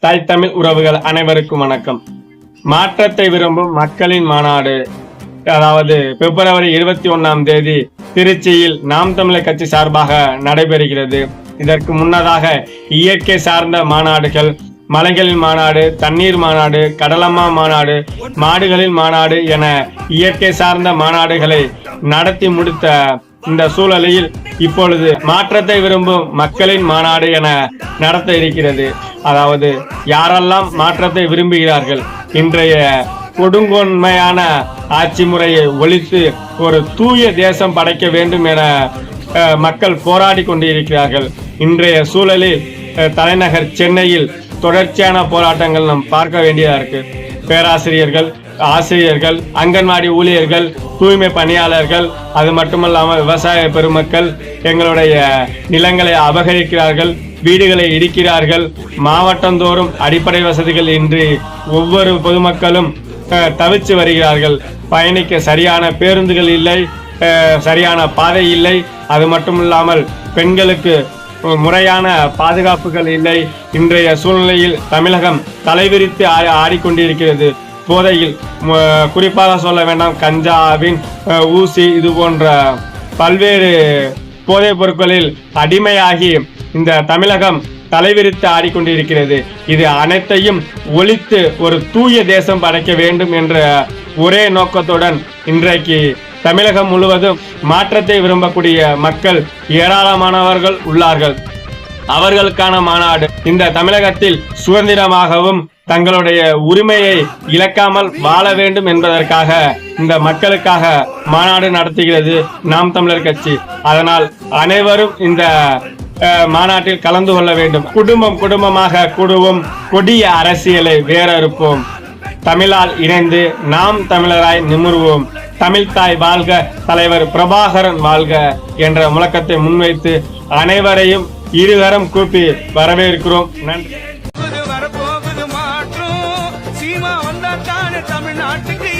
தாய் தமிழ் உறவுகள் அனைவருக்கும் வணக்கம். மாற்றத்தை விரும்பும் மக்களின் மாநாடு, அதாவது பிப்ரவரி 21 திருச்சியில் நாம் தமிழர் கட்சி சார்பாக நடைபெறுகிறது. இதற்கு முன்னதாக இயற்கை சார்ந்த மாநாடுகள், மலைகளின் மாநாடு, தண்ணீர் மாநாடு, கடலம்மா மாநாடு, மாடுகளின் மாநாடு என இயற்கை சார்ந்த மாநாடுகளை நடத்தி முடித்த இந்த சூழலில் இப்பொழுது மாற்றத்தை விரும்பும் மக்களின் மாநாடு என நடத்த இருக்கிறது. அதாவது யாரெல்லாம் மாற்றத்தை விரும்புகிறார்கள், இன்றைய கொடுங்கோன்மையான ஆட்சி முறையை ஒழித்து ஒரு தூய தேசம் படைக்க வேண்டும் என மக்கள் போராடி கொண்டிருக்கிறார்கள். இன்றைய சூழலில் தலைநகர் சென்னையில் தொடர்ச்சியான போராட்டங்கள் நாம் பார்க்க வேண்டியதா இருக்கு. பேராசிரியர்கள், ஆசிரியர்கள், அங்கன்வாடி ஊழியர்கள், தூய்மை பணியாளர்கள், அது மட்டுமல்லாமல் விவசாய பெருமக்கள் எங்களுடைய நிலங்களை அபகரிக்கிறார்கள், வீடுகளை இடிக்கிறார்கள். மாவட்டந்தோறும் அடிப்படை வசதிகள் இன்றி ஒவ்வொரு பொதுமக்களும் தவிச்சு வருகிறார்கள். பயணிக்க சரியான பேருந்துகள் இல்லை, சரியான பாதை இல்லை. அது மட்டுமில்லாமல் பெண்களுக்கு முறையான பாதுகாப்புகள் இல்லை. இன்றைய சூழ்நிலையில் தமிழகம் தலைவிரித்து ஆடிக்கொண்டிருக்கிறது. போதையில் குறிப்பாக சொல்ல வேண்டாம், கஞ்சாவின் ஊசி இது போன்ற பல்வேறு போதைப் பொருட்களில் அடிமையாகி இந்த தமிழகம் தலைவிரித்து ஆடிக்கொண்டிருக்கிறது. இது அனைத்தையும் ஒழித்து ஒரு தூய தேசம் படைக்க வேண்டும் என்ற ஒரே நோக்கத்துடன் இன்றைக்கு தமிழகம் முழுவதும் மாற்றத்தை விரும்பக்கூடிய மக்கள் ஏராளமானவர்கள் உள்ளார்கள். அவர்களுக்கான மாநாடு இந்த தமிழகத்தில் சுதந்திரமாகவும் தங்களுடைய உரிமையை இழக்காமல் வாழ வேண்டும் என்பதற்காக இந்த மக்களுக்காக மாநாடு நடத்துகிறது நாம் தமிழர் கட்சி. அதனால் அனைவரும் இந்த மாநாட்டில் கலந்து கொள்ள வேண்டும். குடும்பம் குடும்பமாக கூடுவோம், கொடிய அரசியலை வேறறுப்போம், தமிழால் இணைந்து நாம் தமிழராய் நிமிர்வோம், தமிழ்தாய் வாழ்க, தலைவர் பிரபாகரன் வாழ்க என்ற முழக்கத்தை முன்வைத்து அனைவரையும் இருகரம் கூப்பி வரவேற்கிறோம். நன்றி. தமிழ்நாட்டுக்கு